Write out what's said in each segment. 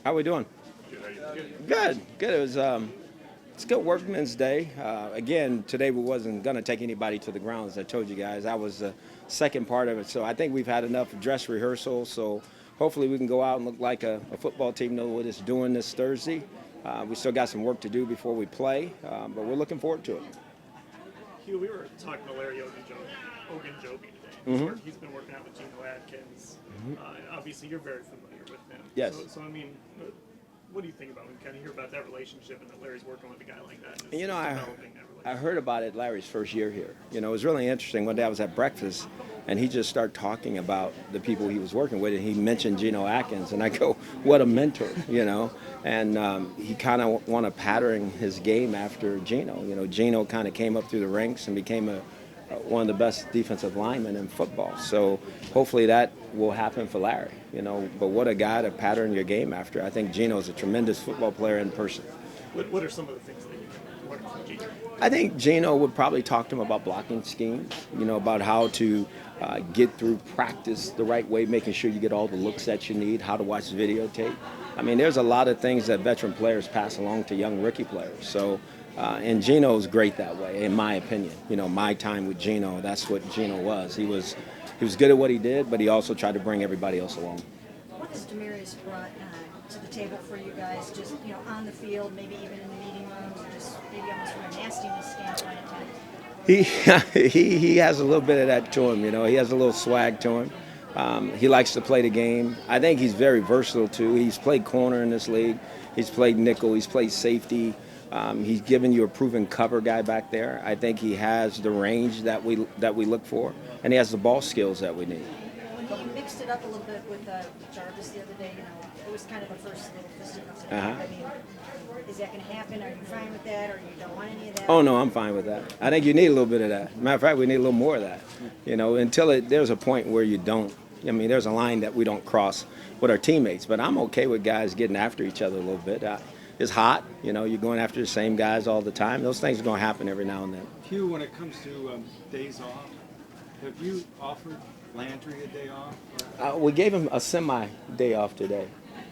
How we doing? Good. How you doing? Good, good. It's a good workman's day. Again, today we wasn't going to take anybody to the ground, as I told you guys. That was the second part of it. So I think we've had enough dress rehearsal. So hopefully we can go out and look like a football team, know what it's doing this Thursday. We still got some work to do before we play, but we're looking forward to it. Hugh, we were talking to Larry Ogunjobi today. He's been working out with Geno Atkins. Obviously, you're very familiar with him. Yes. So I mean, what do you think about when you kind of hear about that relationship and that Larry's working with a guy like that? And You know, developing that I relationship? heard about it Larry's first year here. It was really interesting. One day I was at breakfast, and he just started talking about the people he was working with, and he mentioned Geno Atkins, and I go, what a mentor, And he kind of wanted to pattern his game after Geno. Geno kind of came up through the ranks and became one of the best defensive linemen in football. So hopefully that will happen for Larry, But what a guy to pattern your game after. I think Geno's a tremendous football player in person. What are some of the things that you can learn from Geno? I think Geno would probably talk to him about blocking schemes, about how to get through practice the right way, making sure you get all the looks that you need, how to watch videotape. I mean, there's a lot of things that veteran players pass along to young rookie players. So, and Geno's great that way, in my opinion. My time with Geno, that's what Geno was. He was good at what he did, but he also tried to bring everybody else along. What has Demarius brought to the table for you guys, just on the field, maybe even in the meeting rooms, or just maybe almost from a nastiness standpoint at times? He has a little bit of that to him. He has a little swag to him. He likes to play the game. I think he's very versatile too. He's played corner in this league. He's played nickel. He's played safety. He's given you a proven cover guy back there. I think he has the range that we look for, and he has the ball skills that we need. When he mixed it up a little bit with Jarvis the other day, it was kind of the first little fisticuffs. I mean, is that going to happen? Are you fine with that, or you don't want any of that? Oh no, I'm fine with that. I think you need a little bit of that. Matter of fact, we need a little more of that. Until there's a point where you don't. I mean, there's a line that we don't cross with our teammates. But I'm okay with guys getting after each other a little bit. It's hot. You're going after the same guys all the time. Those things are going to happen every now and then. Hugh, when it comes to days off, have you offered Landry a day off? We gave him a semi-day off today.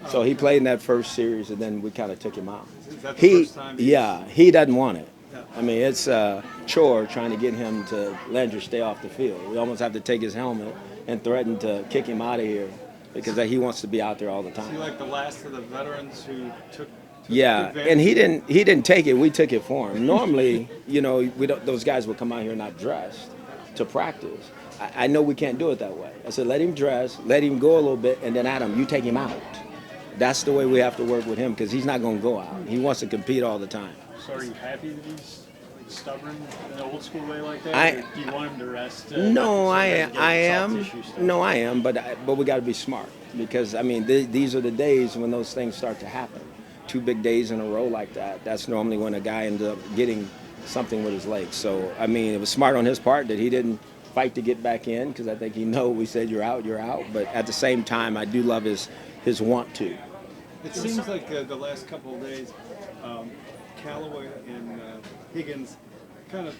So he played in that first series, and then we kind of took him out. Is that the first time? He doesn't want it. Yeah. I mean, it's a chore trying to get him to Landry stay off the field. We almost have to take his helmet and threaten to kick him out of here because he wants to be out there all the time. Is he like the last of the veterans who took Yeah, advantage? and he didn't take it. We took it for him. Normally, those guys would come out here not dressed to practice. I know we can't do it that way. I said, let him dress, let him go a little bit, and then Adam, you take him out. That's the way we have to work with him because he's not going to go out. He wants to compete all the time. So are you happy that he's stubborn in an old school way like that? Or do you want him to rest? No, I am. am. No, I am. But we got to be smart because I mean these are the days when those things start to happen. 2 big days in a row like that. That's normally when a guy ends up getting something with his legs. So I mean, it was smart on his part that he didn't fight to get back in because I think we said you're out. But at the same time, I do love his want to. It seems like the last couple of days, Callaway and Higgins kind of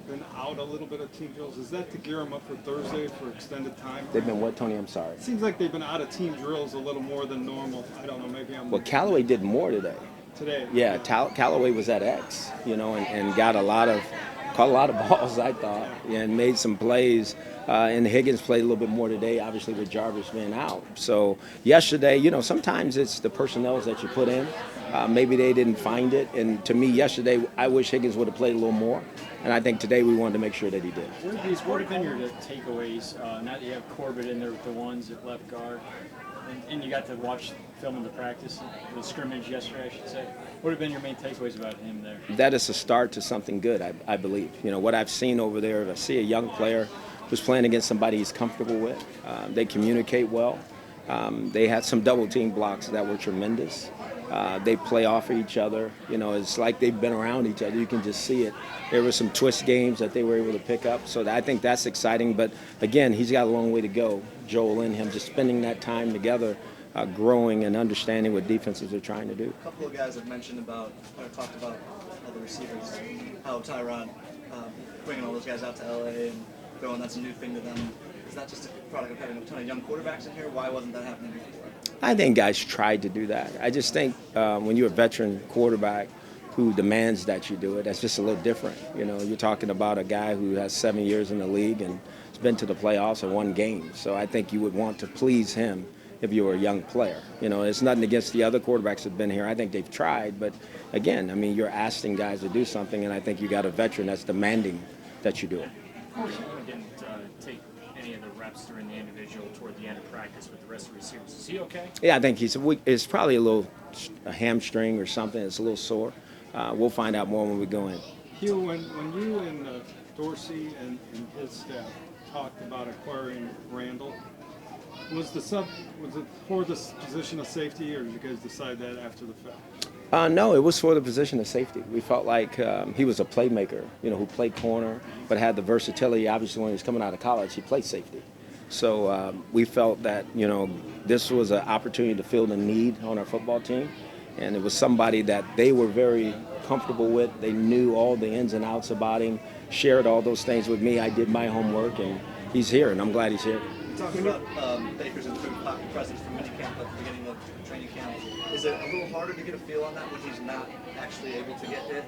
been out a little bit of team drills. Is that to gear them up for Thursday for extended time? They've been what, Tony? I'm sorry. It seems like they've been out of team drills a little more than normal. I don't know, maybe I'm... Well, Callaway did more today. Today? Yeah, Callaway was at X, and got caught a lot of balls, I thought, and made some plays. And Higgins played a little bit more today, obviously with Jarvis being out. So yesterday, sometimes it's the personnel that you put in. Maybe they didn't find it. And to me, yesterday, I wish Higgins would have played a little more. And I think today we wanted to make sure that he did. What have been your takeaways? Now that you have Corbett in there with the ones at left guard, and you got to watch film in the practice, the scrimmage yesterday, I should say. What have been your main takeaways about him there? That is a start to something good, I believe. What I've seen over there, I see a young player who's playing against somebody he's comfortable with. They communicate well. They had some double team blocks that were tremendous. They play off of each other. It's like they've been around each other. You can just see it. There were some twist games that they were able to pick up. So I think that's exciting. But, again, he's got a long way to go, Joel and him, just spending that time together, growing and understanding what defenses are trying to do. A couple of guys have mentioned talked about all the receivers, how Tyrod bringing all those guys out to LA and going, that's a new thing to them. Is that just a product of having a ton of young quarterbacks in here? Why wasn't that happening before? I think guys tried to do that. I just think when you're a veteran quarterback who demands that you do it, that's just a little different. You're talking about a guy who has 7 years in the league and has been to the playoffs and won games. So I think you would want to please him if you were a young player. It's nothing against the other quarterbacks that have been here. I think they've tried. But, again, I mean, you're asking guys to do something, and I think you got a veteran that's demanding that you do it. Coach Hue didn't take any of the reps during the individual toward the end of practice with the rest of the receivers. Is he okay? Yeah, I think it's probably a hamstring or something. It's a little sore. We'll find out more when we go in. Hugh, when you and Dorsey and his staff talked about acquiring Randall, was it for the position of safety, or did you guys decide that after the fact? No, it was for the position of safety. We felt like he was a playmaker, who played corner, but had the versatility. Obviously, when he was coming out of college, he played safety. So we felt that, this was an opportunity to fill the need on our football team. And it was somebody that they were very comfortable with. They knew all the ins and outs about him, shared all those things with me. I did my homework, and he's here, and I'm glad he's here. Talking about Baker's improved pocket presence from minicamp at the beginning of training camp, is it a little harder to get a feel on that when he's not actually able to get hit?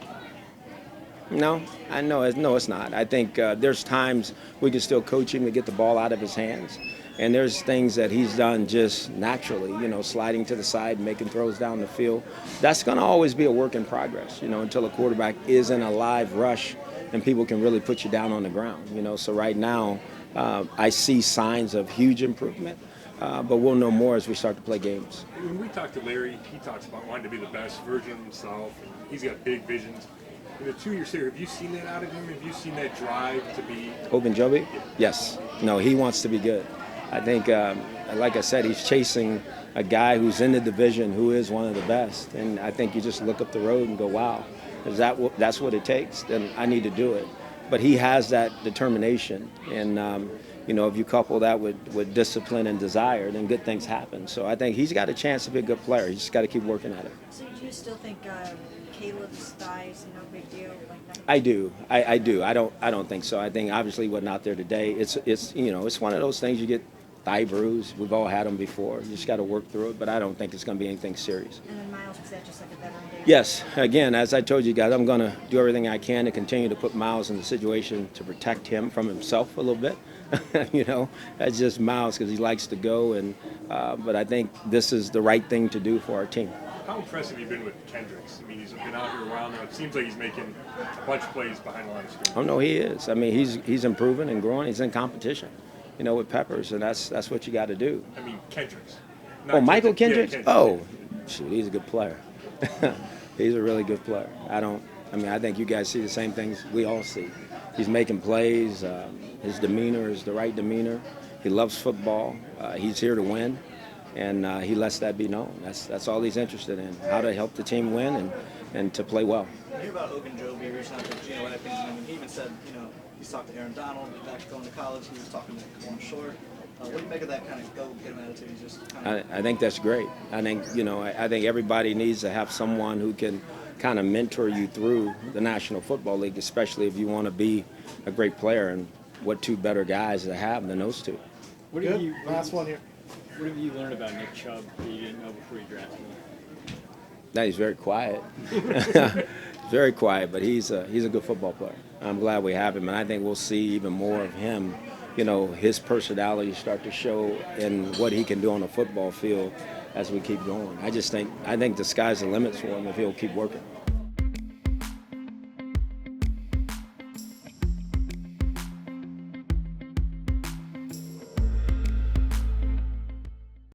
No, it's not. I think there's times we can still coach him to get the ball out of his hands. And there's things that he's done just naturally, sliding to the side, making throws down the field. That's going to always be a work in progress, until a quarterback is in a live rush and people can really put you down on the ground, So right now, I see signs of huge improvement, but we'll know more as we start to play games. When we talk to Larry, he talks about wanting to be the best version of himself, and he's got big visions. In the 2 years here, have you seen that out of him? Have you seen that drive to be? Ogunjobi? Yes. No, he wants to be good. I think, like I said, he's chasing a guy who's in the division who is one of the best. And I think you just look up the road and go, wow, that's what it takes? Then I need to do it. But he has that determination. And, if you couple that with discipline and desire, then good things happen. So I think he's got a chance to be a good player. He's just got to keep working at it. So do you still think Caleb's thighs, no big deal? I do. I do. I don't think so. I think obviously he wasn't out there today. It's one of those things you get thigh bruise. We've all had them before. You just got to work through it, but I don't think it's going to be anything serious. And then Myles, is that just like a veteran day? Yes. Again, as I told you guys, I'm going to do everything I can to continue to put Myles in the situation to protect him from himself a little bit. That's just Myles because he likes to go. But I think this is the right thing to do for our team. How impressive have you been with Kendricks? I mean, he's been out here a while now. It seems like he's making a bunch of plays behind the line of scrimmage. Oh, no, he is. I mean, he's improving and growing. He's in competition, with Peppers, and that's what you got to do. I mean, Kendricks. Mychal Kendricks? Yeah, Kendricks. Oh, shoot, he's a good player. He's a really good player. I think you guys see the same things we all see. He's making plays. His demeanor is the right demeanor. He loves football. He's here to win. And he lets that be known. That's all he's interested in, how to help the team win and to play well. You hear about Ogunjobi reaching out to Geno Atkins, and he even said, he's talked to Aaron Donald, back going to college, he was talking to Warren Short. What do you make of that kind of go-get-him attitude? He's just I think that's great. I think, I think everybody needs to have someone who can kind of mentor you through the National Football League, especially if you want to be a great player. And what two better guys to have than those two? Last one here. What have you learned about Nick Chubb that you didn't know before you drafted him? That he's very quiet. Very quiet, but he's a good football player. I'm glad we have him, and I think we'll see even more of him. His personality start to show in what he can do on a football field as we keep going. I think the sky's the limit for him if he'll keep working.